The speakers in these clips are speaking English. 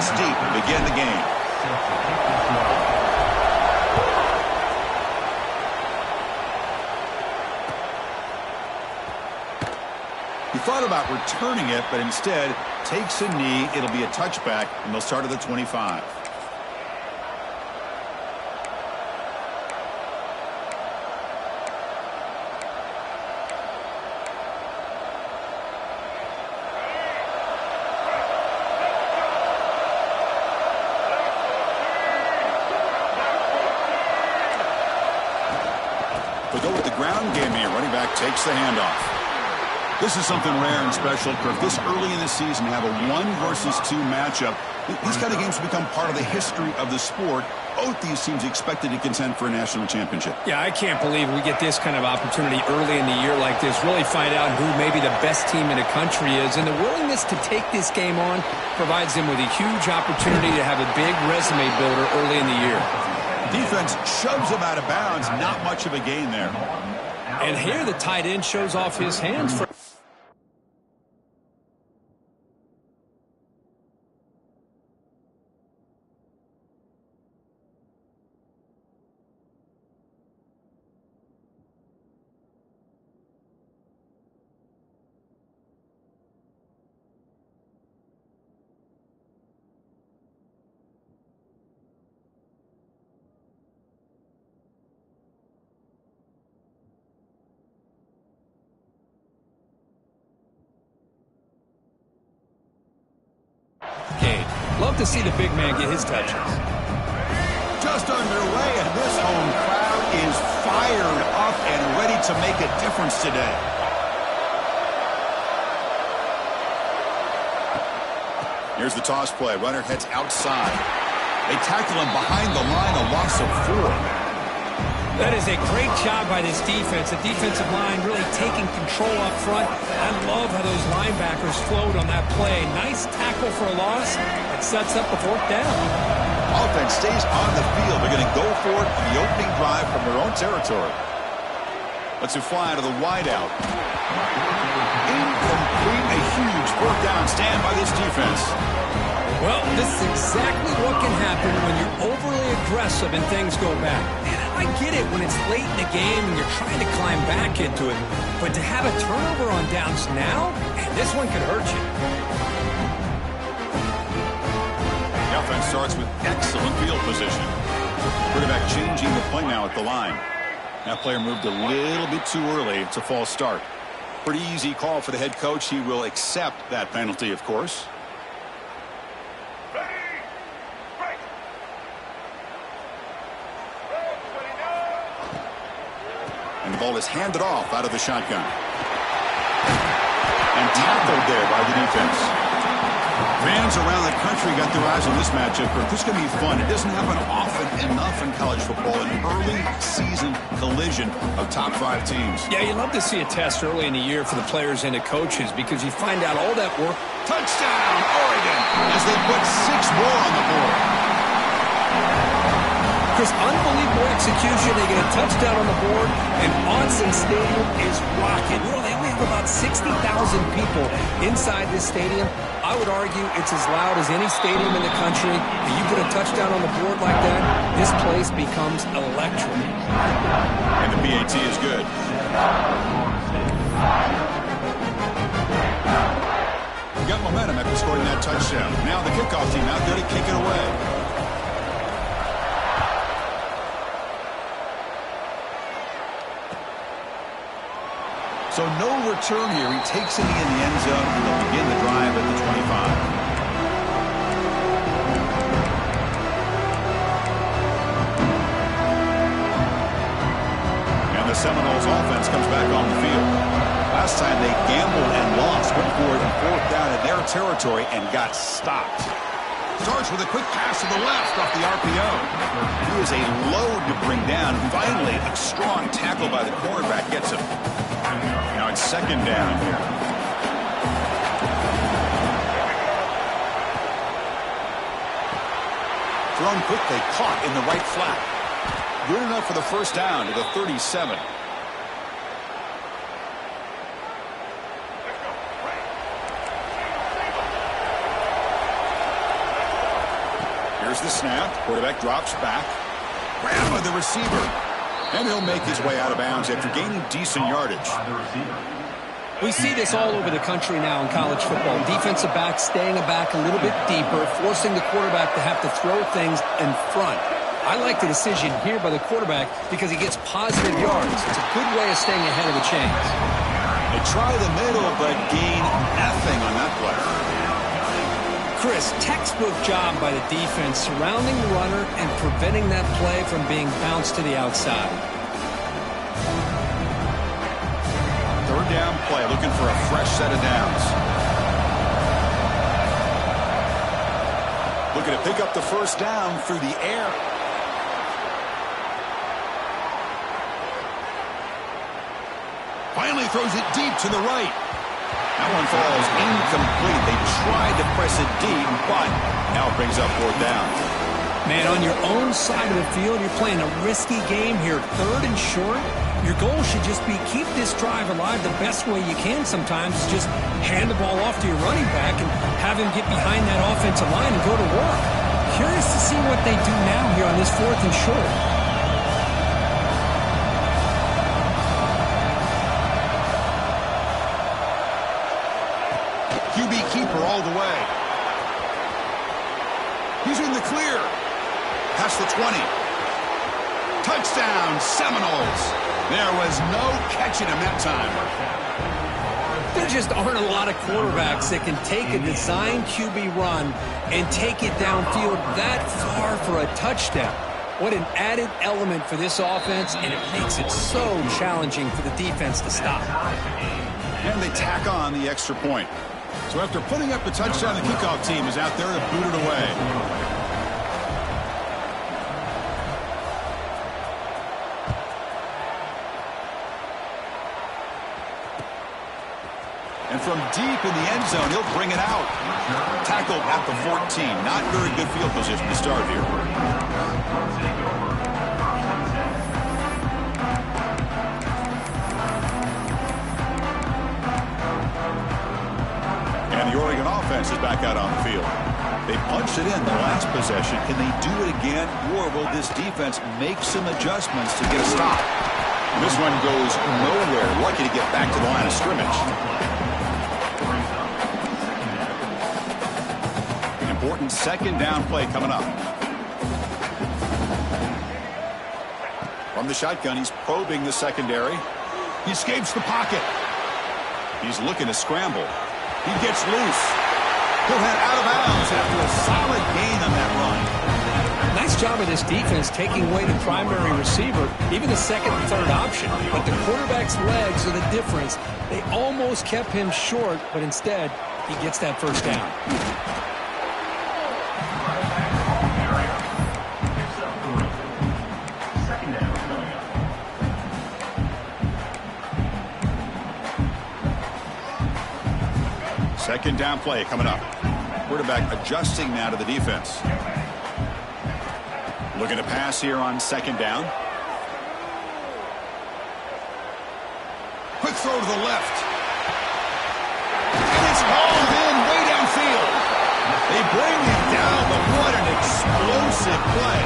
yards deep to begin the game. He thought about returning it, but instead takes a knee. It'll be a touchback, and they'll start at the 25. We'll go with the ground game here. Running back takes the handoff. This is something rare and special, Kirk. This early in the season, have a 1 versus 2 matchup. These kind of games become part of the history of the sport. Both these teams expected to contend for a national championship. Yeah, I can't believe we get this kind of opportunity early in the year like this. Really find out who maybe the best team in the country is. And the willingness to take this game on provides them with a huge opportunity to have a big resume builder early in the year. Defense shoves him out of bounds. Not much of a gain there. And here the tight end shows off his hands for Love to see the big man get his touches. Just underway, and this home crowd is fired up and ready to make a difference today. Here's the toss play. Runner heads outside. They tackle him behind the line, a loss of 4. That is a great job by this defense. The defensive line really taking control up front. I love how those linebackers flowed on that play. Nice tackle for a loss. It sets up a 4th down. Offense stays on the field. They're going to go for it in the opening drive from their own territory. Let's fly to the wideout. Incomplete. A huge 4th down stand by this defense. Well, this is exactly what can happen when you're overly aggressive and things go back. And I get it when it's late in the game and you're trying to climb back into it. But to have a turnover on downs now, man, this one could hurt you. The offense starts with excellent field position. Quarterback changing the play now at the line. That player moved a little bit too early. It's a false start. Pretty easy call for the head coach. He will accept that penalty, of course. And the ball is handed off out of the shotgun. And tackled there by the defense. Fans around the country got their eyes on this matchup. This is going to be fun. It doesn't happen often enough in college football. An early season collision of top 5 teams. Yeah, you love to see a test early in the year for the players and the coaches because you find out all that work. Touchdown, Oregon, as they put 6 more on the board. Chris, unbelievable execution. They get a touchdown on the board, and Autzen Stadium is rocking. You know, they only have about 60,000 people inside this stadium. I would argue it's as loud as any stadium in the country. And you put a touchdown on the board like that, this place becomes electric. And the PAT is good. We got momentum after scoring that touchdown. Now the kickoff team out there to kick it away. So no return here. He takes it in the end zone, and they'll begin the drive at the 25. And the Seminoles offense comes back on the field. Last time they gambled and lost, went for it on 4th down in their territory and got stopped. Starts with a quick pass to the left off the RPO. He is a load to bring down. Finally, a strong tackle by the cornerback gets him. Now it's 2nd down here. Thrown quickly, caught in the right flat. Good enough for the 1st down to the 37. Here's the snap. Quarterback drops back. Grab by the receiver. And he'll make his way out of bounds after gaining decent yardage. We see this all over the country now in college football. Defensive backs staying back a little bit deeper, forcing the quarterback to have to throw things in front. I like the decision here by the quarterback because he gets positive yards. It's a good way of staying ahead of the chains. They try the middle, but gain nothing on that play. Chris, textbook job by the defense surrounding the runner and preventing that play from being bounced to the outside. Third down play, looking for a fresh set of downs. Looking to pick up the first down through the air. Finally throws it deep to the right. That one falls incomplete. They tried to press it deep, but now it brings up fourth down. Man, on your own side of the field, you're playing a risky game here. Third and short. Your goal should just be keep this drive alive the best way you can sometimes. Is just hand the ball off to your running back and have him get behind that offensive line and go to work. Curious to see what they do now here on this fourth and short. QB keeper all the way. He's in the clear. Past the 20. Touchdown, Seminoles. There was no catching him that time. There just aren't a lot of quarterbacks that can take a design QB run and take it downfield that far for a touchdown. What an added element for this offense, and it makes it so challenging for the defense to stop. And they tack on the extra point. So after putting up the touchdown, the kickoff team is out there to boot it away. And from deep in the end zone, he'll bring it out. Tackled at the 14. Not very good field position to start here. And the Oregon offense is back out on the field. They punched it in the last possession. Can they do it again, or will this defense make some adjustments to get a stop? This one goes nowhere. Lucky to get back to the line of scrimmage. An important second down play coming up. From the shotgun, he's probing the secondary. He escapes the pocket. He's looking to scramble. He gets loose. He'll head out of bounds after a solid gain on that run. Nice job of this defense taking away the primary receiver, even the second and third option. But the quarterback's legs are the difference. They almost kept him short, but instead, he gets that first down. Second down play coming up. Quarterback adjusting now to the defense. Looking to pass here on second down. Quick throw to the left. And it's hauled in way downfield. They bring it down, but what an explosive play.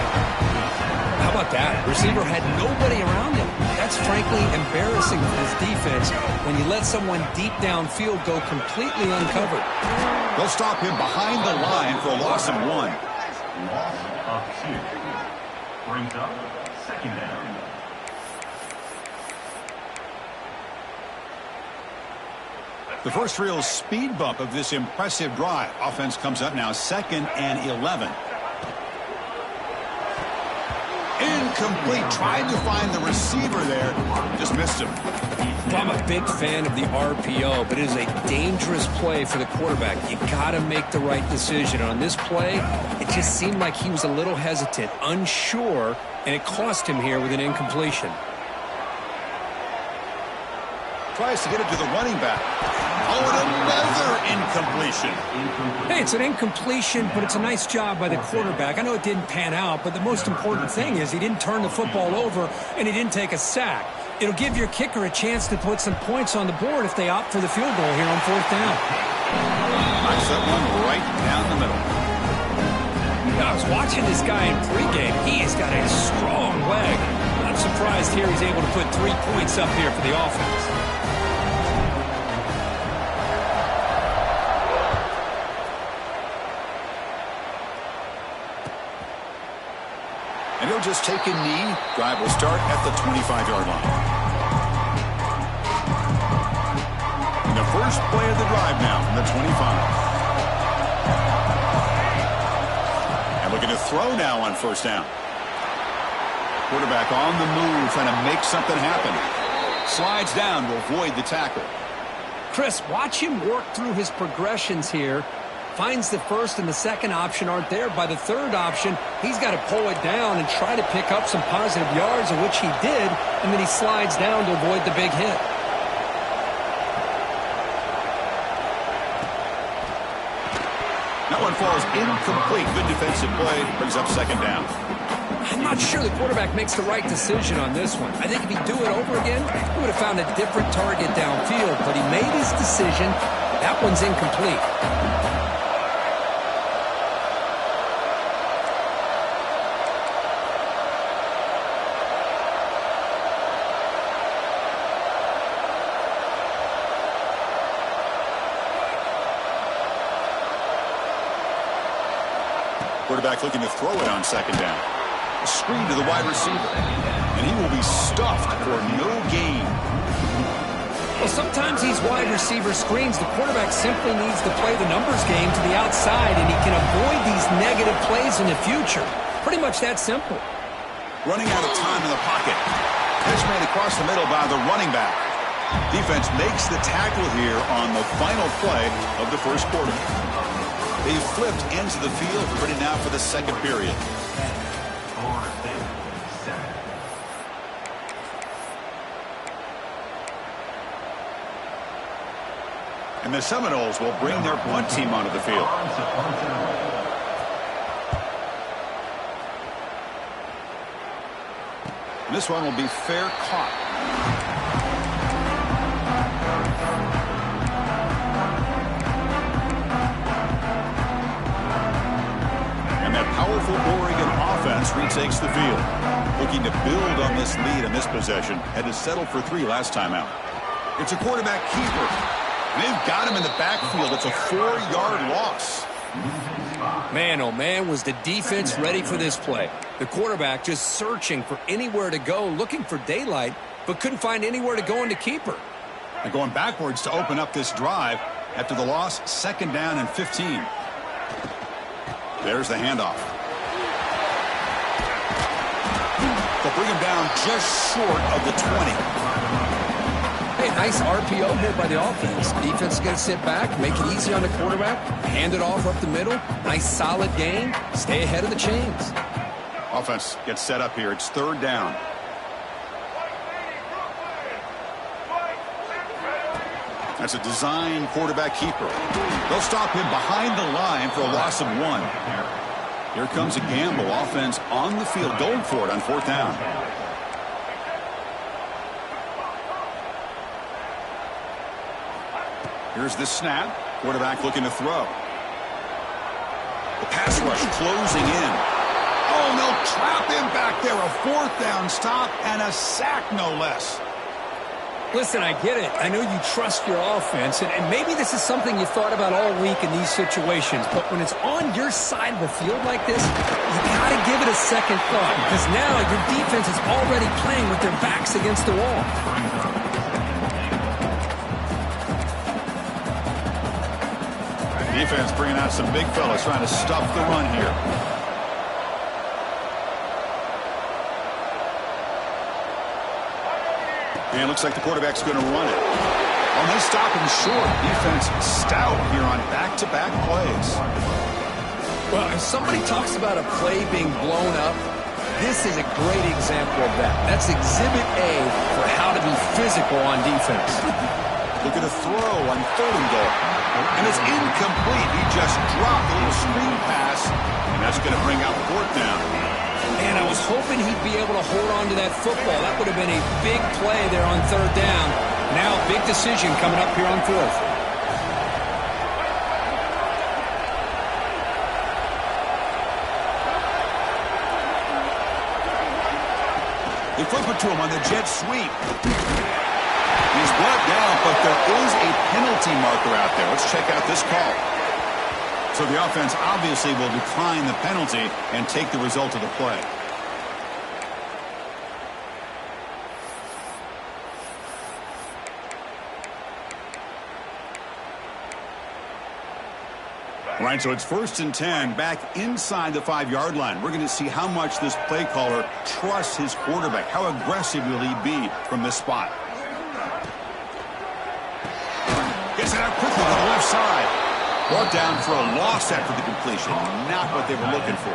How about that? Receiver had nobody around him. That's frankly embarrassing for his defense when you let someone deep downfield go completely uncovered. They'll stop him behind the line for a loss of 1. Loss of 2. Brings up second down. The first real speed bump of this impressive drive. Offense comes up now 2nd and 11. Incomplete. Tried to find the receiver there. Just missed him. I'm a big fan of the RPO, but it is a dangerous play for the quarterback. You got to make the right decision. On this play, it just seemed like he was a little hesitant, unsure, and it cost him here with an incompletion. Tries to get it to the running back. Oh, and another incompletion. Hey, it's an incompletion, but it's a nice job by the quarterback. I know it didn't pan out, but the most important thing is he didn't turn the football over and he didn't take a sack. It'll give your kicker a chance to put some points on the board if they opt for the field goal here on fourth down. Knocks that one right down the middle. Now, was watching this guy in pregame. He has got a strong leg. I'm surprised here he's able to put 3 points up here for the offense. And he'll just take a knee. Drive will start at the 25-yard line. And the first play of the drive now from the 25. And looking to throw now on first down. Quarterback on the move, trying to make something happen. Slides down to avoid the tackle. Chris, watch him work through his progressions here. Finds the first and the second option aren't there. By the third option, he's got to pull it down and try to pick up some positive yards, of which he did, and then he slides down to avoid the big hit. That one falls incomplete. Good defensive play. Brings up second down. I'm not sure the quarterback makes the right decision on this one. I think if he'd do it over again, he would have found a different target downfield, but he made his decision. That one's incomplete. Quarterback looking to throw it on second down. A screen to the wide receiver. And he will be stuffed for no gain. Well, sometimes these wide receiver screens, the quarterback simply needs to play the numbers game to the outside, and he can avoid these negative plays in the future. Pretty much that simple. Running out of time in the pocket. Pitch made across the middle by the running back. Defense makes the tackle here on the final play of the first quarter. They flipped ends of the field, ready now for the second period. And the Seminoles will bring their punt team onto the field. And this one will be fair caught. Powerful Oregon offense retakes the field. Looking to build on this lead in this possession. Had to settle for 3 last time out. It's a quarterback keeper. They've got him in the backfield. It's a 4-yard loss. Man, oh man, was the defense ready for this play. The quarterback just searching for anywhere to go, looking for daylight, but couldn't find anywhere to go into keeper. And going backwards to open up this drive after the loss, second down and 15. There's the handoff. They'll bring him down just short of the 20. Hey, nice RPO here by the offense. Defense is going to sit back, make it easy on the quarterback, hand it off up the middle. Nice solid gain. Stay ahead of the chains. Offense gets set up here. It's third down. That's a design quarterback keeper. They'll stop him behind the line for a loss of 1. Here comes a gamble. Offense on the field, going for it on fourth down. Here's the snap. Quarterback looking to throw. The pass rush closing in. Oh, and they'll trap him back there. A fourth down stop and a sack, no less. Listen, I get it. I know you trust your offense, and maybe this is something you thought about all week in these situations, but when it's on your side of the field like this, you got to give it a second thought, because now your defense is already playing with their backs against the wall. Defense bringing out some big fellas trying to stuff the run here. And it looks like the quarterback's going to run it. Oh, they stop him short. Defense stout here on back-to-back plays. Well, if somebody talks about a play being blown up, this is a great example of that. That's exhibit A for how to be physical on defense. Look at a throw on third and goal. And it's incomplete. He just dropped a little screen pass, and that's going to bring out fourth down. Man, I was hoping he'd be able to hold on to that football. That would have been a big play there on third down. Now, big decision coming up here on fourth. They flip it to him on the jet sweep. He's brought down, but there is a penalty marker out there. Let's check out this call. So the offense obviously will decline the penalty and take the result of the play. All right, so it's 1st and 10 back inside the 5-yard line. We're going to see how much this play caller trusts his quarterback. How aggressive will he be from this spot? Gets it out quickly to the left side. Brought down for a loss after the completion. Not what they were looking for.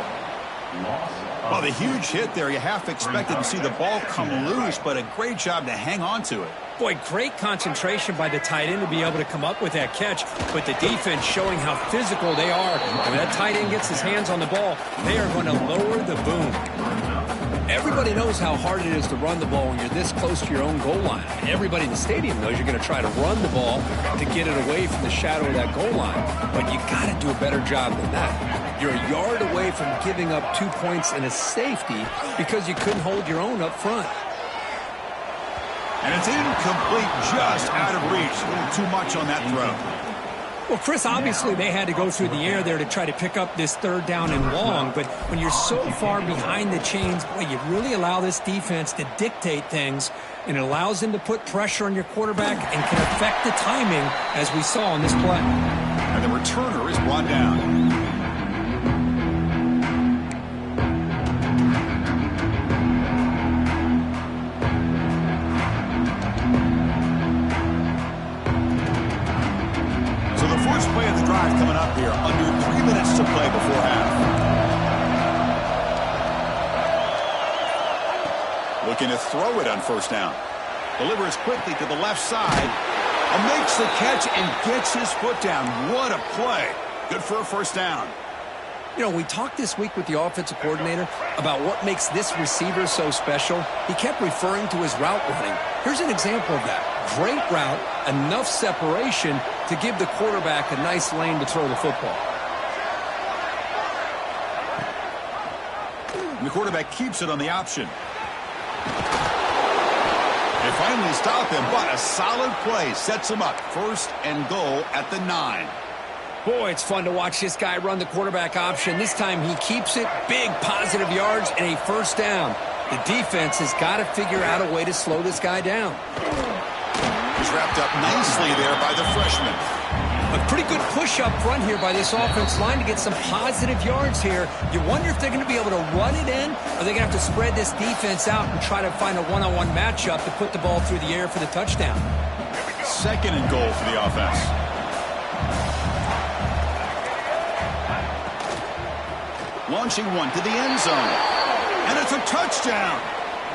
Well, the huge hit there. You half expected to see the ball come loose, but a great job to hang on to it. Boy, great concentration by the tight end to be able to come up with that catch, but the defense showing how physical they are. When that tight end gets his hands on the ball, they are going to lower the boom. Everybody knows how hard it is to run the ball when you're this close to your own goal line. Everybody in the stadium knows you're going to try to run the ball to get it away from the shadow of that goal line, but you got to do a better job than that. You're a yard away from giving up 2 points and a safety because you couldn't hold your own up front. And it's incomplete, just out of reach. A little too much on that throw. Well, Chris, obviously they had to go through the air there to try to pick up this 3rd down and long, but when you're so far behind the chains, boy, you really allow this defense to dictate things, and it allows them to put pressure on your quarterback and can affect the timing, as we saw on this play. And the returner is brought down. Coming up here, under 3 minutes to play before half. Looking to throw it on 1st down. Delivers quickly to the left side. Makes the catch and gets his foot down. What a play. Good for a 1st down. You know, we talked this week with the offensive coordinator about what makes this receiver so special. He kept referring to his route running. Here's an example of that. Great route, enough separation to give the quarterback a nice lane to throw the football. And the quarterback keeps it on the option. They finally stop him, but a solid play sets him up. 1st and goal at the 9. Boy, it's fun to watch this guy run the quarterback option. This time he keeps it. Big positive yards and a 1st down. The defense has got to figure out a way to slow this guy down. He's wrapped up nicely there by the freshman. A pretty good push up front here by this offense line to get some positive yards here. You wonder if they're going to be able to run it in, or they're going to have to spread this defense out and try to find a one-on-one matchup to put the ball through the air for the touchdown. 2nd and goal for the offense. Launching one to the end zone. And it's a touchdown.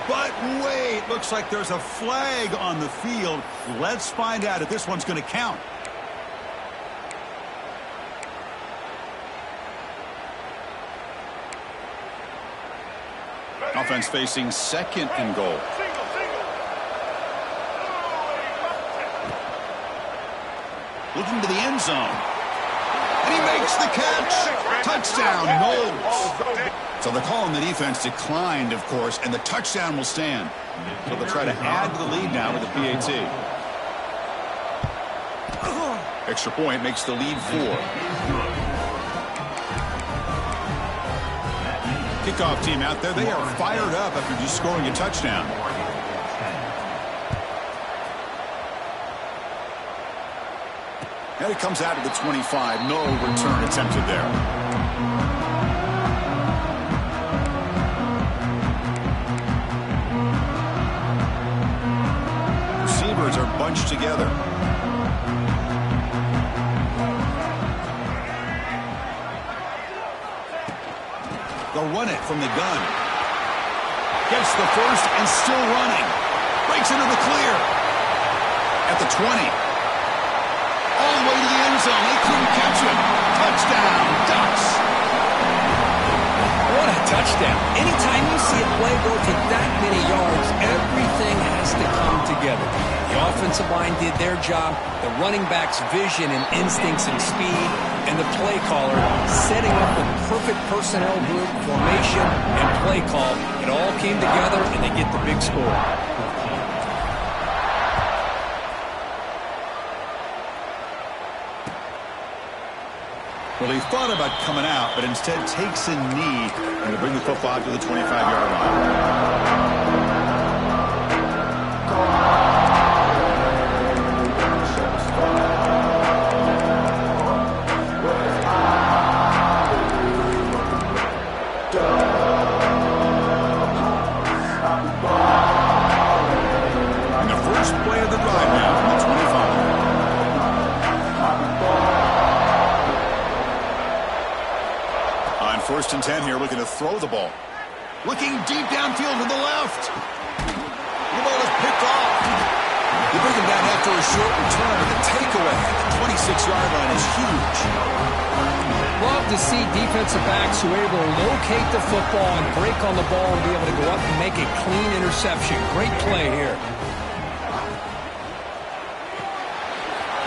But wait, looks like there's a flag on the field. Let's find out if this one's going to count. Offense facing 2nd and goal. Looking to the end zone. And he makes the catch. Touchdown, Knowles. So the call on the defense declined, of course, and the touchdown will stand. So they'll try to add to the lead now with the PAT. Extra point makes the lead 4. Kickoff team out there, they are fired up after just scoring a touchdown. And it comes out of the 25. No return attempted there. Receivers are bunched together. They'll run it from the gun. Gets the 1st and still running. Breaks into the clear. At the 20. All the way to the end zone. They couldn't catch him. Touchdown, Ducks. What a touchdown. Anytime you see a play go for that many yards, everything everything has to come together. The offensive line did their job, the running back's vision and instincts and speed, and the play caller setting up the perfect personnel group, formation, and play call. It all came together, and they get the big score. Well, he thought about coming out, but instead takes a knee and will bring the football to the 25-yard line. And the first play of the drive now from the 25. First and 10 here, looking to throw the ball. Looking deep downfield to the left. The ball is picked off. You bring him down after a short return, but the takeaway at the 26-yard line is huge. Love to see defensive backs who are able to locate the football and break on the ball and be able to go up and make a clean interception. Great play here.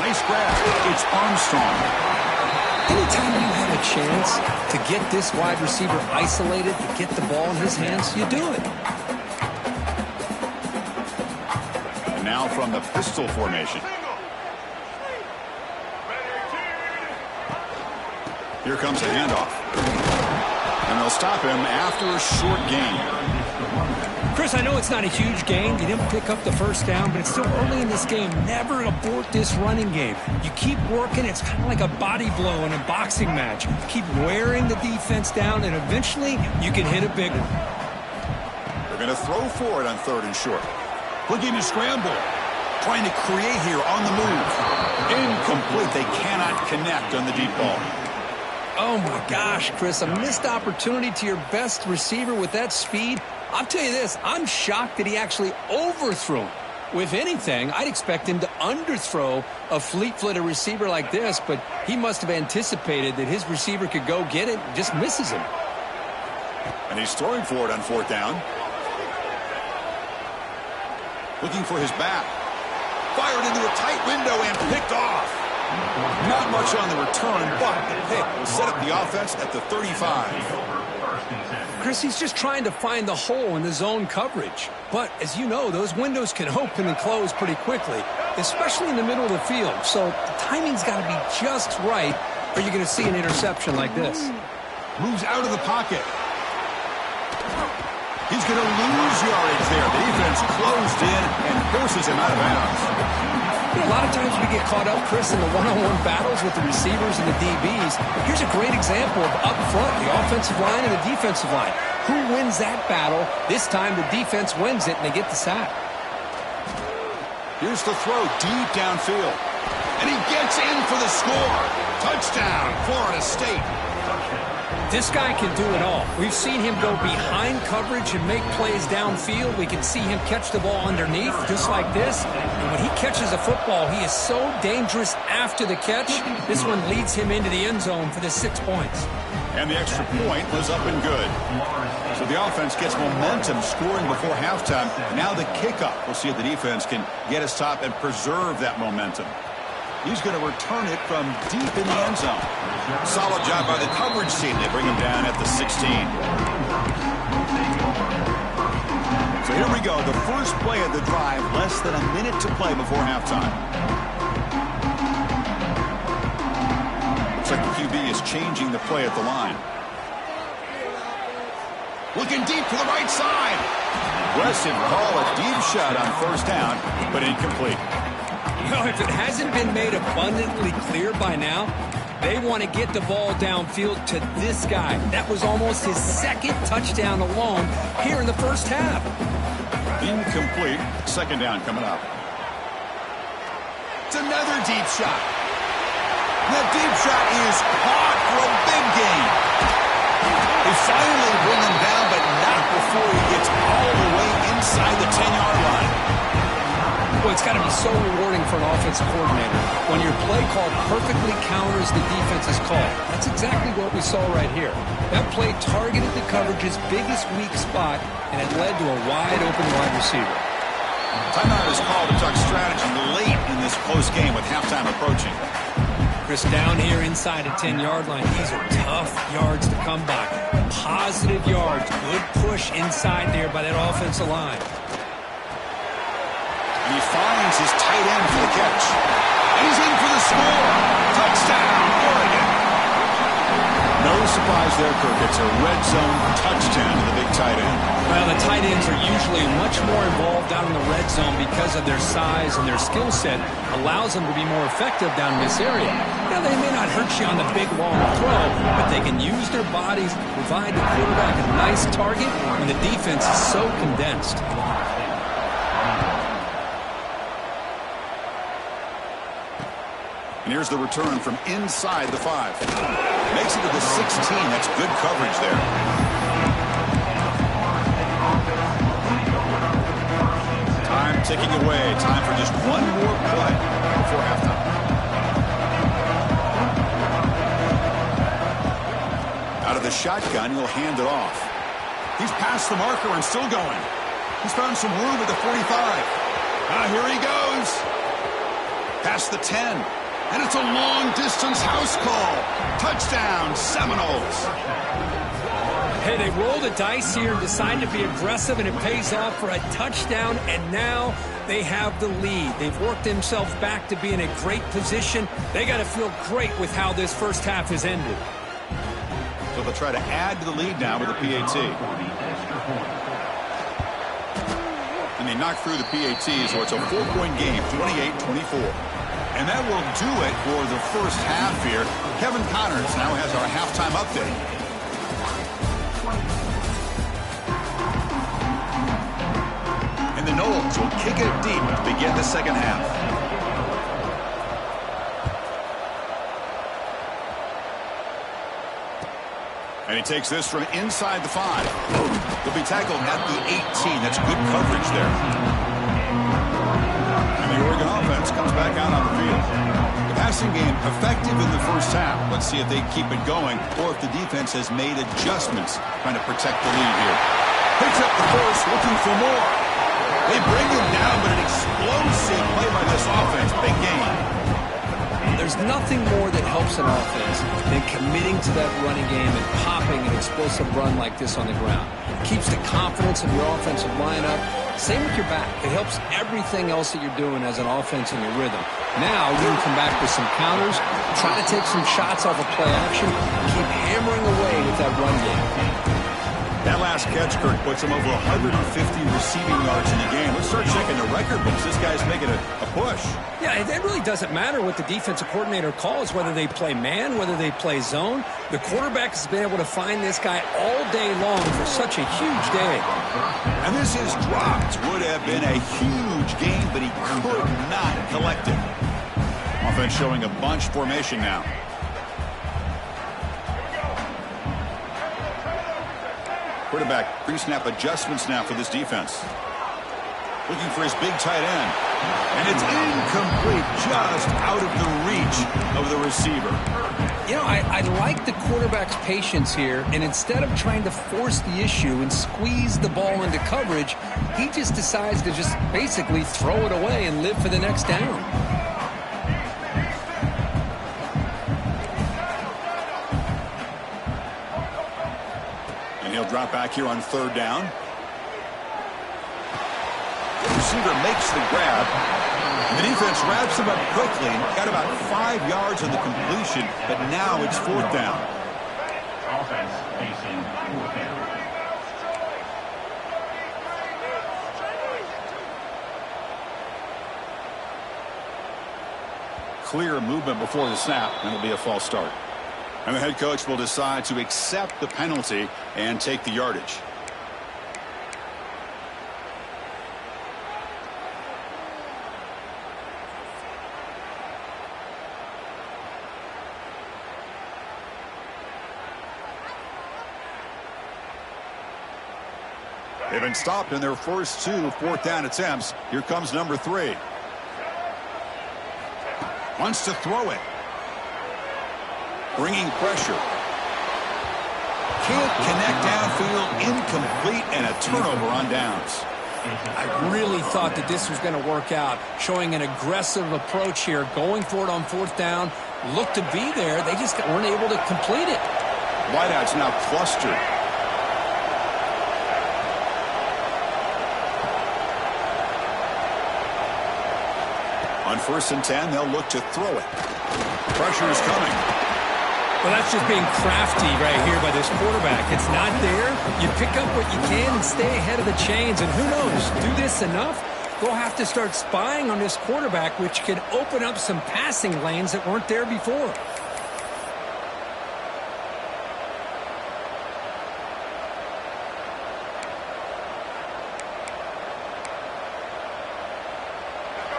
Nice grab. It's Armstrong. Anytime you have a chance to get this wide receiver isolated, to get the ball in his hands, you do it. And now from the pistol formation. Here comes a handoff. And they'll stop him after a short gain. Chris, I know it's not a huge gain. You didn't pick up the first down, but it's still early in this game. Never abort this running game. You keep working. It's kind of like a body blow in a boxing match. Keep wearing the defense down, and eventually you can hit a big one. They're going to throw for it on third and short. Looking to scramble. Trying to create here on the move. Incomplete. They cannot connect on the deep ball. Oh, my gosh, Chris. A missed opportunity to your best receiver with that speed. I'll tell you this, I'm shocked that he actually overthrew him. With anything, I'd expect him to underthrow a fleet-footed receiver like this, but he must have anticipated that his receiver could go get it and just misses him. And he's throwing for it on fourth down. Looking for his back. Fired into a tight window and picked off. Not much on the return, but the pick will set up the offense at the 35. Chris, he's just trying to find the hole in the zone coverage. But, as you know, those windows can open and close pretty quickly, especially in the middle of the field. So the timing's got to be just right, or you're going to see an interception like this. Moves out of the pocket. He's going to lose yardage there. The defense closed in and forces him out of bounds. You know, a lot of times we get caught up, Chris, in the one-on-one battles with the receivers and the DBs. Here's a great example of up front, the offensive line and the defensive line. Who wins that battle? This time the defense wins it, and they get the sack. Here's the throw deep downfield. And he gets in for the score. Touchdown, Florida State. This guy can do it all. We've seen him go behind coverage and make plays downfield. We can see him catch the ball underneath, just like this. And when he catches a football, he is so dangerous after the catch. This one leads him into the end zone for the 6 points. And the extra point was up and good. So the offense gets momentum scoring before halftime. Now the kickoff. We'll see if the defense can get a stop and preserve that momentum. He's going to return it from deep in the end zone. Solid job by the coverage team. They bring him down at the 16. So here we go. The first play of the drive. Less than a minute to play before halftime. Looks like the QB is changing the play at the line. Looking deep to the right side. Aggressive call, a deep shot on first down, but incomplete. You know, if it hasn't been made abundantly clear by now, they want to get the ball downfield to this guy. That was almost his second touchdown alone here in the first half. Incomplete. Second down coming up. It's another deep shot. The deep shot is caught for a big gain. They finally bring him down, but not before he gets all the way inside the 10-yard line. Well, it's got to be so rewarding for an offensive coordinator when your play call perfectly counters the defense's call. That's exactly what we saw right here. That play targeted the coverage's biggest weak spot, and it led to a wide-open wide receiver. Timeout is called to talk strategy late in this close game with halftime approaching. Chris, down here inside the 10-yard line, these are tough yards to come by. Positive yards, good push inside there by that offensive line. And he finds his tight end for the catch. And he's in for the score. Touchdown, Oregon. No surprise there, Kirk. It's a red zone touchdown to the big tight end. Well, the tight ends are usually much more involved down in the red zone because of their size and their skill set allows them to be more effective down in this area. Now, they may not hurt you on the big, long throw, but they can use their bodies to provide the quarterback a nice target when the defense is so condensed. And here's the return from inside the 5. Makes it to the 16. That's good coverage there. Time ticking away. Time for just one more play before halftime. Out of the shotgun, he'll hand it off. He's past the marker and still going. He's found some room at the 45. Here he goes. Past the 10. And it's a long-distance house call. Touchdown, Seminoles. Hey, they roll the dice here and decide to be aggressive, and it pays off for a touchdown, and now they have the lead. They've worked themselves back to be in a great position. They got to feel great with how this first half has ended. So they'll try to add to the lead now with the PAT. And they knock through the PAT, so it's a 4-point game, 28-24. And that will do it for the first half here. Kevin Connors now has our halftime update. And the Noles will kick it deep to begin the second half. And he takes this from inside the 5. He'll be tackled at the 18. That's good coverage there. The Oregon offense comes back out on the field. The passing game effective in the first half. Let's see if they keep it going or if the defense has made adjustments trying to protect the lead here. Picks up the first, looking for more. They bring him down, but an explosive play by this offense. Big game. There's nothing more that helps an offense than committing to that running game and popping an explosive run like this on the ground. It keeps the confidence of your offensive lineup. Same with your back. It helps everything else that you're doing as an offense in your rhythm. Now you can come back with some counters, try to take some shots off of play action, keep hammering away with that run game. That last catch, Kirk, puts him over 150 receiving yards in the game. Let's start checking the record books. This guy's making a push. Yeah, it really doesn't matter what the defensive coordinator calls, whether they play man, whether they play zone. The quarterback has been able to find this guy all day long for such a huge day. And this is dropped. Would have been a huge game, but he could not collect it. Offense showing a bunch formation now. Quarterback pre-snap adjustments now for this defense. Looking for his big tight end. And it's incomplete, just out of the reach of the receiver. You know, I like the quarterback's patience here, and instead of trying to force the issue and squeeze the ball into coverage, he just decides to just basically throw it away and live for the next down. He'll drop back here on third down. The receiver makes the grab. And the defense wraps him up quickly. Got about 5 yards on the completion, but now it's fourth down. Offense facing fourth down. Clear movement before the snap, and it'll be a false start. And the head coach will decide to accept the penalty and take the yardage. They've been stopped in their first 2 fourth down attempts. Here comes number 3. Wants to throw it. Bringing pressure. Can't connect downfield, incomplete, and a turnover on downs. I really thought that this was going to work out, showing an aggressive approach here, going for it on fourth down. Looked to be there. They just weren't able to complete it. Wideouts now clustered. On 1st and 10, they'll look to throw it. Pressure is coming. Well, that's just being crafty right here by this quarterback. It's not there. You pick up what you can and stay ahead of the chains. And who knows, do this enough, they'll have to start spying on this quarterback, which could open up some passing lanes that weren't there before.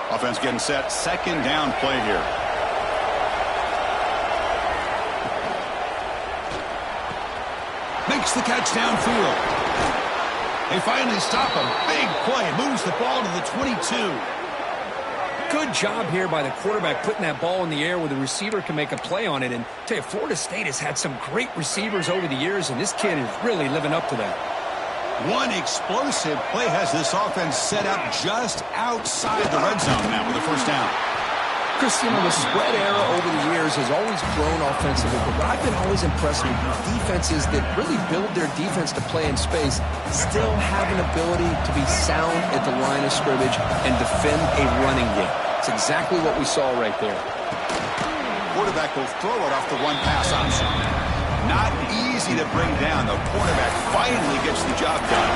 Offense getting set. 2nd down play here. Makes the catch downfield. They finally stop him. Big play. Moves the ball to the 22. Good job here by the quarterback putting that ball in the air where the receiver can make a play on it. And I tell you, Florida State has had some great receivers over the years, and this kid is really living up to that. One explosive play has this offense set up just outside the red zone now with a 1st down. Chris, you know, the spread era over the years has always grown offensively, but what I've been always impressed with defenses that really build their defense to play in space still have an ability to be sound at the line of scrimmage and defend a running game. It's exactly what we saw right there. Quarterback will throw it off the one pass option. Not easy to bring down. The quarterback finally gets the job done.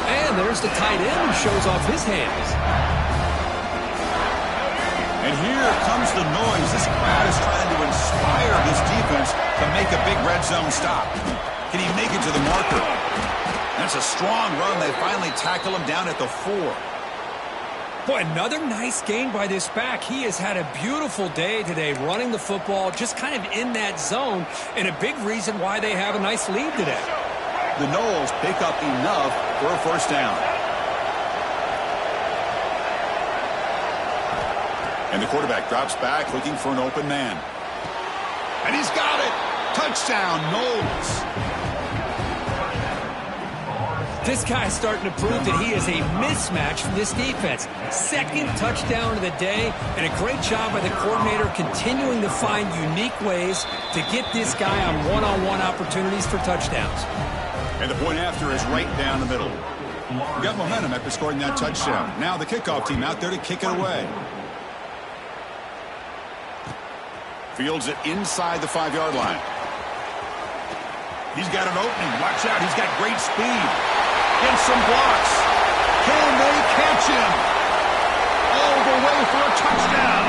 And there's the tight end who shows off his hands. And here comes the noise. This crowd is trying to inspire this defense to make a big red zone stop. Can he make it to the marker? That's a strong run. They finally tackle him down at the 4. Boy, another nice gain by this back. He has had a beautiful day today running the football, just kind of in that zone, and a big reason why they have a nice lead today. The Noles pick up enough for a 1st down. And the quarterback drops back looking for an open man. And he's got it! Touchdown, Noles! This guy's starting to prove that he is a mismatch for this defense. 2nd touchdown of the day, and a great job by the coordinator continuing to find unique ways to get this guy on one-on-one opportunities for touchdowns. And the point after is right down the middle. We got momentum after scoring that touchdown. Now the kickoff team out there to kick it away. Fields it inside the 5-yard line. He's got an opening. Watch out. He's got great speed. And some blocks. Can they catch him? All the way for a touchdown.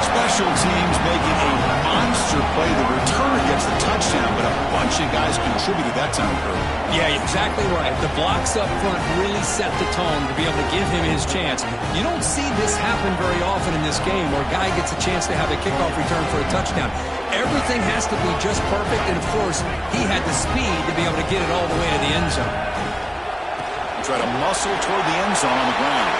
Special teams making a monster play. The returner gets the touchdown, but a bunch of guys contributed that time, Kurt. Yeah, exactly right. The blocks up front really set the tone to be able to give him his chance. You don't see this happen very often in this game where a guy gets a chance to have a kickoff return for a touchdown. Everything has to be just perfect, and of course, he had the speed to be able to get it all the way to the end zone. Try to muscle toward the end zone on the ground.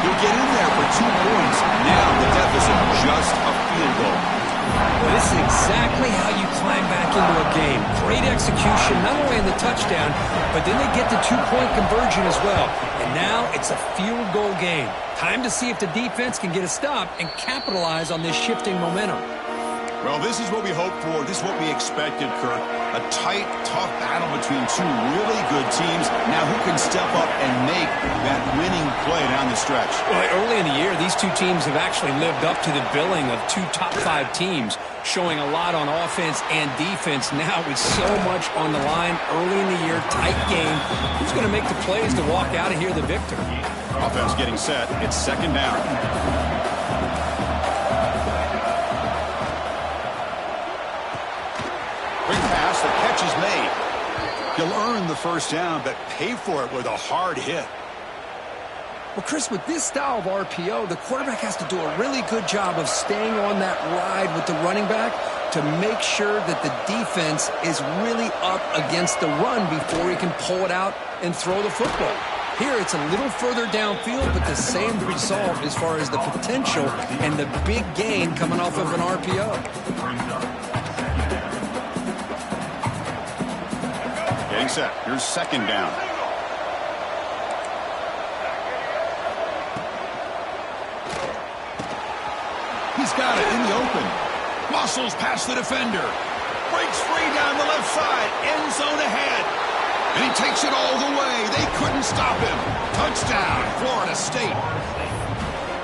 He'll get in there for 2 points. Now the deficit just a field goal. Well, this is exactly how you climb back into a game. Great execution, not only in the touchdown, but then they get the 2-point conversion as well. And now it's a field goal game. Time to see if the defense can get a stop and capitalize on this shifting momentum. Well, this is what we hoped for. This is what we expected, Kurt. A tight, tough battle between 2 really good teams. Now who can step up and make that winning play down the stretch? Well, early in the year, these 2 teams have actually lived up to the billing of 2 top 5 teams, showing a lot on offense and defense. Now with so much on the line early in the year, tight game. Who's going to make the plays to walk out of here the victor? Offense getting set. It's 2nd down. Quick pass, the catch is made. He'll earn the 1st down, but pay for it with a hard hit. Well, Chris, with this style of RPO, the quarterback has to do a really good job of staying on that ride with the running back to make sure that the defense is really up against the run before he can pull it out and throw the football. Here, it's a little further downfield, but the same result as far as the potential and the big gain coming off of an RPO. Getting set. Here's second down. He's got it in the open. Muscles past the defender. Breaks free down the left side. End zone ahead. And he takes it all the way. They couldn't stop him. Touchdown, Florida State.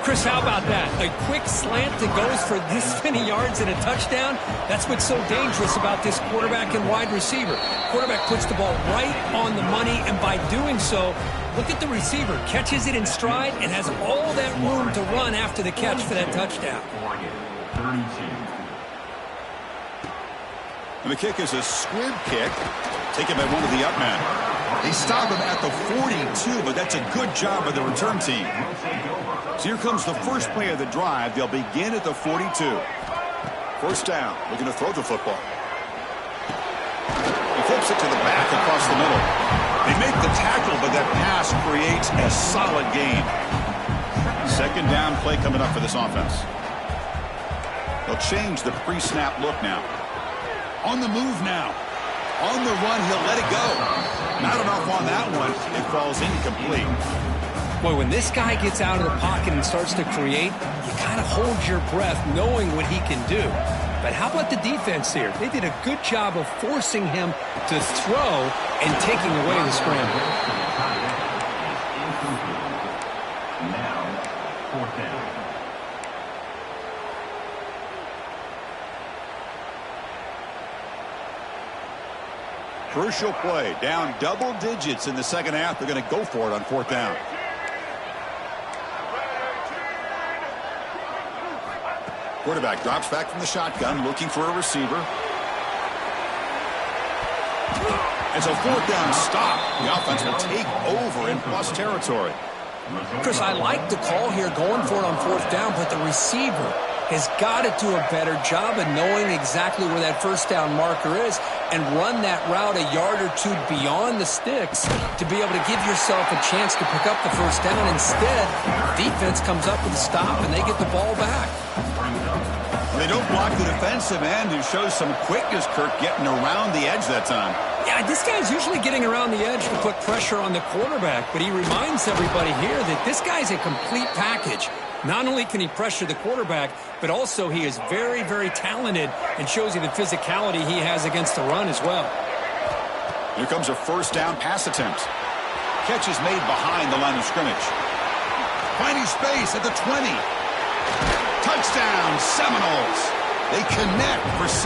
Chris, how about that? A quick slant that goes for this many yards and a touchdown. That's what's so dangerous about this quarterback and wide receiver. Quarterback puts the ball right on the money, and by doing so, look at the receiver. Catches it in stride and has all that room to run after the catch for that touchdown. And the kick is a squib kick, taken by one of the up men. They stop him at the 42, but that's a good job by the return team. So here comes the first play of the drive. They'll begin at the 42. First down, looking to throw the football. He flips it to the back across the middle. They make the tackle, but that pass creates a solid gain. Second down play coming up for this offense. They'll change the pre-snap look now. On the move now. On the run, he'll let it go. Not enough on that one. It falls incomplete. Boy, when this guy gets out of the pocket and starts to create, you kind of hold your breath knowing what he can do. But how about the defense here? They did a good job of forcing him to throw and taking away the scramble. Now, fourth down. Crucial play. Down double digits in the second half. They're going to go for it on fourth down. Quarterback drops back from the shotgun, looking for a receiver. It's a fourth down stop. The offense will take over in plus territory. Chris, I like the call here going for it on fourth down, but the receiver has got to do a better job of knowing exactly where that first down marker is and run that route a yard or two beyond the sticks to be able to give yourself a chance to pick up the first down. Instead, defense comes up with a stop and they get the ball back. They don't block the defensive end, who shows some quickness, Kirk, getting around the edge that time. Yeah, this guy's usually getting around the edge to put pressure on the quarterback, but he reminds everybody here that this guy's a complete package. Not only can he pressure the quarterback, but also he is very, very talented and shows you the physicality he has against the run as well. Here comes a first down pass attempt. Catch is made behind the line of scrimmage. Finding space at the 20. Touchdown, Seminoles. They connect for 6.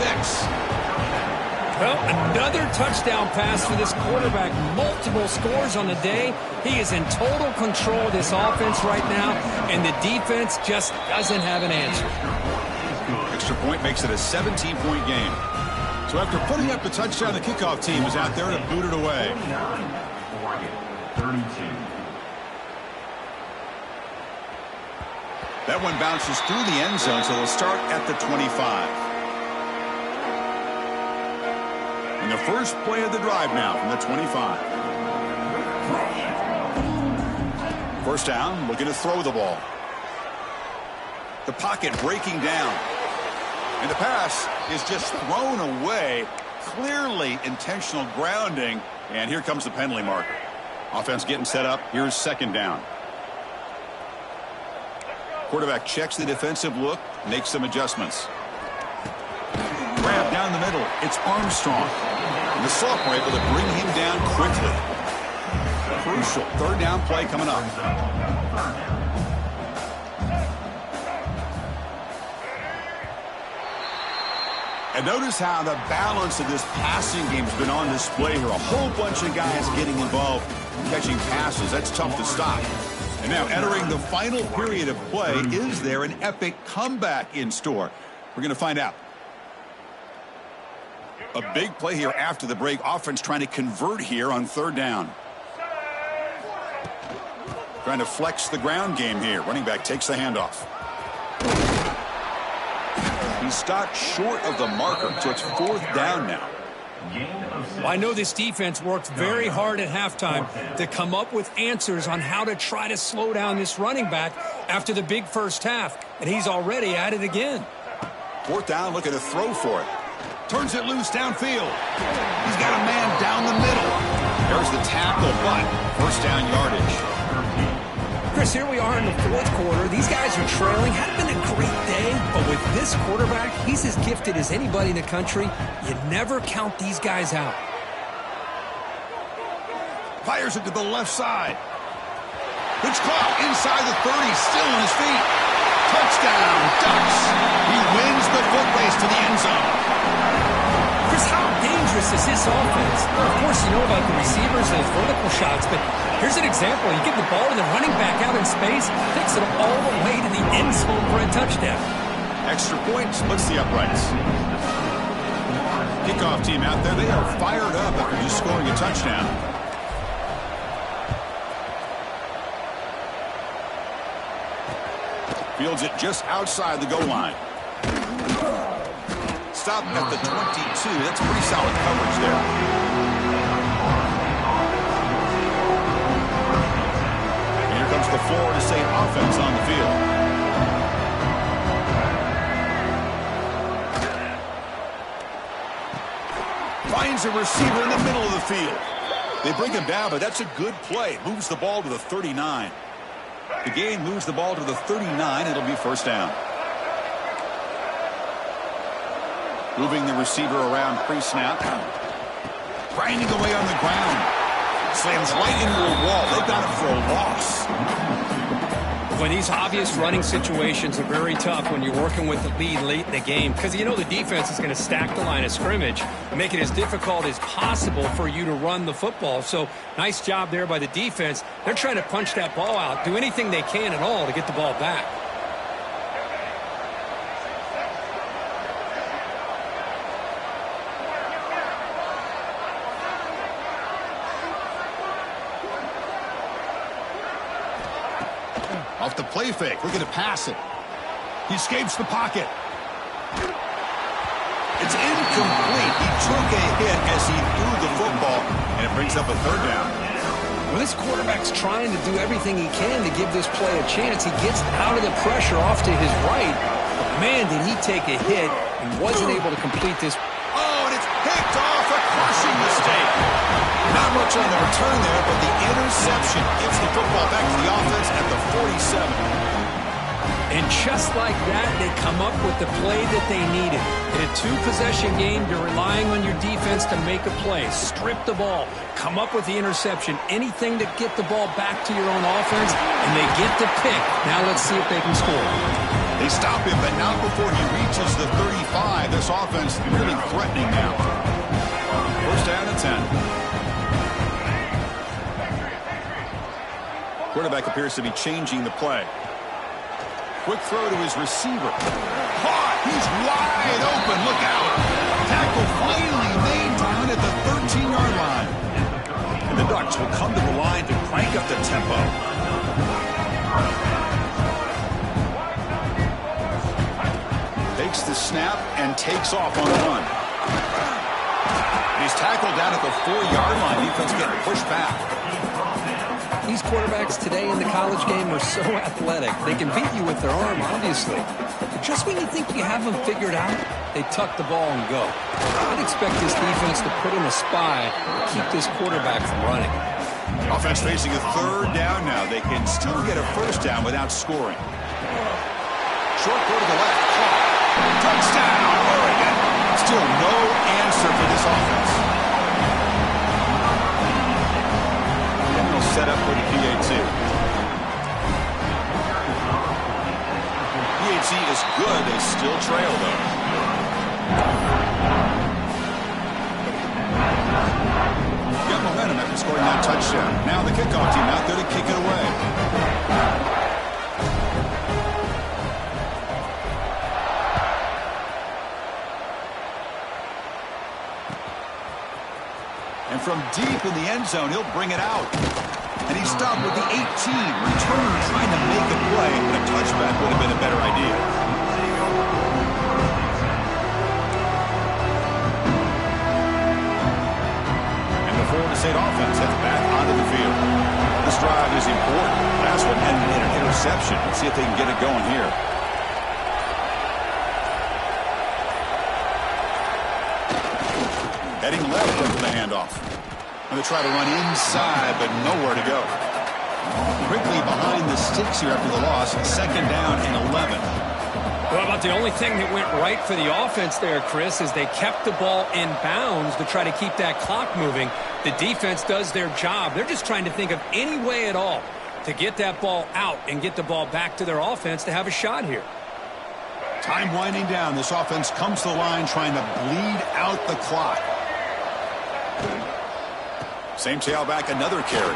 Well, another touchdown pass for this quarterback. Multiple scores on the day. He is in total control of this offense right now, and the defense just doesn't have an answer. Extra point makes it a 17-point game. So after putting up the touchdown, the kickoff team is out there to boot it away. 32. That one bounces through the end zone, so they'll start at the 25. And the first play of the drive now from the 25. First down, looking to throw the ball. The pocket breaking down. And the pass is just thrown away. Clearly intentional grounding. And here comes the penalty marker. Offense getting set up. Here's second down. Quarterback checks the defensive look, makes some adjustments. Grab down the middle. It's Armstrong. And the sophomore able to bring him down quickly. Crucial third down play coming up. And notice how the balance of this passing game has been on display here. A whole bunch of guys getting involved, catching passes. That's tough to stop. And now entering the final period of play, is there an epic comeback in store? We're going to find out. A big play here after the break. Offense trying to convert here on third down. Trying to flex the ground game here. Running back takes the handoff. He stopped short of the marker, so it's fourth down now. I know this defense worked very hard at halftime to come up with answers on how to try to slow down this running back after the big first half, and he's already at it again. Fourth down, looking to throw for it. Turns it loose downfield. He's got a man down the middle. There's the tackle, but first down yardage. Chris, here we are in the fourth quarter. These guys are trailing. Hadn't been a great day, but with this quarterback, he's as gifted as anybody in the country. You never count these guys out. Fires it to the left side. Pitch clock inside the 30, still on his feet. Touchdown, Ducks. He wins the foot race to the end zone. Chris, how dangerous is this offense? Well, of course, you know about the receivers and his vertical shots, but here's an example. You give the ball to the running back out in space, takes it all the way to the end zone for a touchdown. Extra point splits the uprights. Kickoff team out there, they are fired up after just scoring a touchdown. Fields it just outside the goal line. Stop at the 22. That's pretty solid coverage there. And here comes the Florida State offense on the field. Finds a receiver in the middle of the field. They bring him down, but that's a good play. Moves the ball to the 39. The game moves the ball to the 39. It'll be first down. Moving the receiver around pre-snap. Grinding away on the ground. Slams right into a wall. They got it for a loss. When these obvious running situations are very tough when you're working with the lead late in the game, because you know the defense is going to stack the line of scrimmage, make it as difficult as possible for you to run the football. So nice job there by the defense. They're trying to punch that ball out, do anything they can at all to get the ball back. Off the play fake, looking to pass it. He escapes the pocket. It's incomplete. He took a hit as he threw the football, and it brings up a third down. Well, this quarterback's trying to do everything he can to give this play a chance. He gets out of the pressure off to his right. But man, did he take a hit and wasn't able to complete this. Oh, and it's picked off, a crushing mistake. Not much on the return there, but the interception gives the football back to the offense at the 47. And just like that, they come up with the play that they needed. In a two-possession game, you're relying on your defense to make a play. Strip the ball. Come up with the interception. Anything to get the ball back to your own offense, and they get the pick. Now let's see if they can score. They stop him, but not before he reaches the 35. This offense really threatening now. First down and 10. Quarterback appears to be changing the play. Quick throw to his receiver. Caught! He's wide open. Look out! Tackle finally made down at the 13-yard line. And the Ducks will come to the line to crank up the tempo. Takes the snap and takes off on the run. He's tackled down at the 4-yard line. Defense getting pushed back. These quarterbacks today in the college game are so athletic. They can beat you with their arm, obviously. But just when you think you have them figured out, they tuck the ball and go. I'd expect this defense to put in a spy to keep this quarterback from running. Offense facing a third down now. They can still get a first down without scoring. Short throw to the left. Touchdown, Oregon. Still no answer for this offense. Set up for the PAT. PAT is good. They still trail, though. Got momentum after scoring that touchdown. Now the kickoff team out there to kick it away. And from deep in the end zone, he'll bring it out. And he stopped with the 18. Returner trying to make a play, but a touchback would have been a better idea. And the Florida State offense heads back onto the field. This drive is important. Last one ended in an interception. Let's see if they can get it going here. Heading left after the handoff. Going to try to run inside, but nowhere to go. Quickly behind the sticks here after the loss. Second down and 11. Well, about the only thing that went right for the offense there, Chris, is they kept the ball in bounds to try to keep that clock moving. The defense does their job. They're just trying to think of any way at all to get that ball out and get the ball back to their offense to have a shot here. Time winding down. This offense comes to the line trying to bleed out the clock. Same tailback, another carry.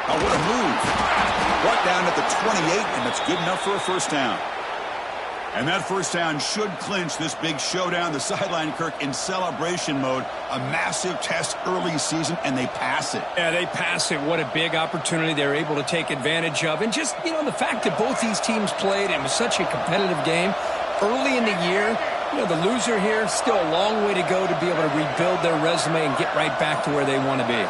Oh, what a move. Brought down at the 28, and that's good enough for a first down. And that first down should clinch this big showdown. The sideline, Kirk, in celebration mode. A massive test early season, and they pass it. Yeah, they pass it. What a big opportunity they're able to take advantage of. And just, the fact that both these teams played, it was such a competitive game early in the year. The loser here, still a long way to go to be able to rebuild their resume and get right back to where they want to be.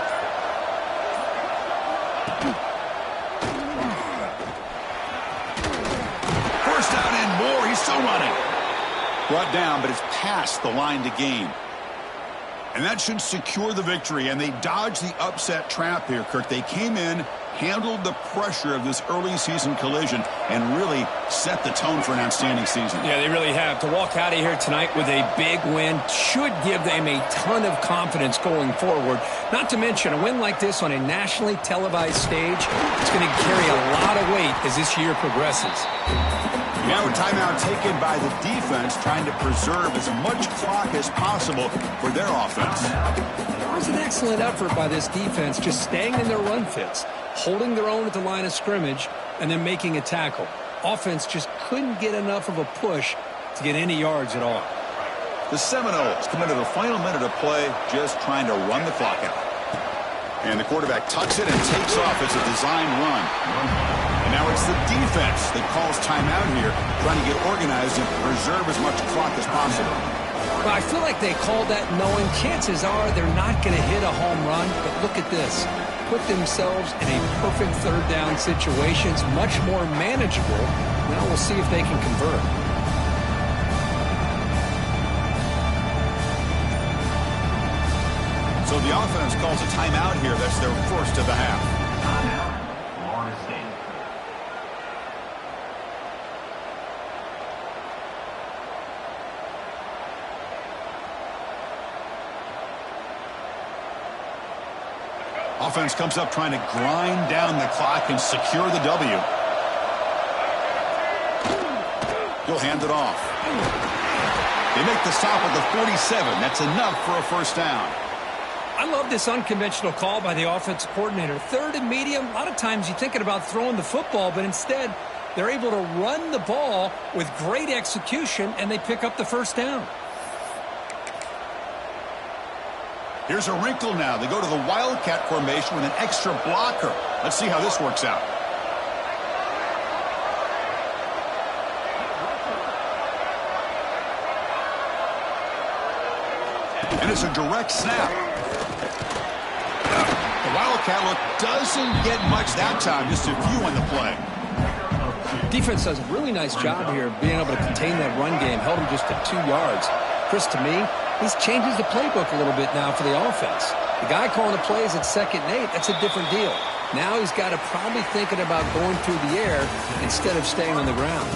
First down and more. He's still running. Brought down, but it's past the line to gain. And that should secure the victory. And they dodged the upset trap here, Kirk. They came in, handled the pressure of this early season collision, and really set the tone for an outstanding season. Yeah, they really have. To walk out of here tonight with a big win should give them a ton of confidence going forward. Not to mention, a win like this on a nationally televised stage, it's going to carry a lot of weight as this year progresses. Now a timeout taken by the defense, trying to preserve as much clock as possible for their offense. It was an excellent effort by this defense, just staying in their run fits, holding their own at the line of scrimmage, and then making a tackle. Offense just couldn't get enough of a push to get any yards at all. The Seminoles come into the final minute of play, just trying to run the clock out. And the quarterback tucks it and takes off. It's a design run. And now it's the defense that calls timeout here, trying to get organized and preserve as much clock as possible. Well, I feel like they called that knowing chances are they're not going to hit a home run, but look at this. Put themselves in a perfect third down situation. It's much more manageable. Now we'll see if they can convert. So the offense calls a timeout here. That's their first of the half. Timeout, Florida State. Offense comes up trying to grind down the clock and secure the W. He'll hand it off. They make the stop at the 47. That's enough for a first down. I love this unconventional call by the offensive coordinator. Third and medium, a lot of times you're thinking about throwing the football, but instead they're able to run the ball with great execution, and they pick up the first down. Here's a wrinkle now. They go to the Wildcat formation with an extra blocker. Let's see how this works out. And it's a direct snap. The Wildcat look doesn't get much that time. Just a few on the play. Defense does a really nice job here being able to contain that run game. Held him just to 2 yards. Chris, to me, this changes the playbook a little bit now for the offense. The guy calling the plays at 2nd and 8, that's a different deal. Now he's got to probably thinking about going through the air instead of staying on the ground.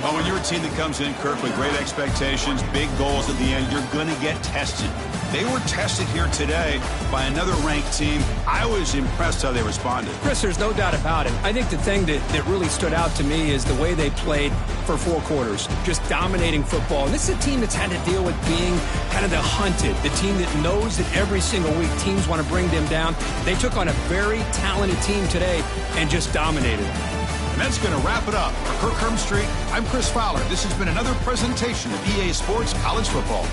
Well, when you're a team that comes in, Kirk, with great expectations, big goals at the end, you're going to get tested. They were tested here today by another ranked team. I was impressed how they responded. Chris, there's no doubt about it. I think the thing that really stood out to me is the way they played for 4 quarters, just dominating football. And this is a team that's had to deal with being kind of the hunted, the team that knows that every single week teams want to bring them down. They took on a very talented team today and just dominated them. And that's going to wrap it up. For Kirk Herbstreit, I'm Chris Fowler. This has been another presentation of EA Sports College Football.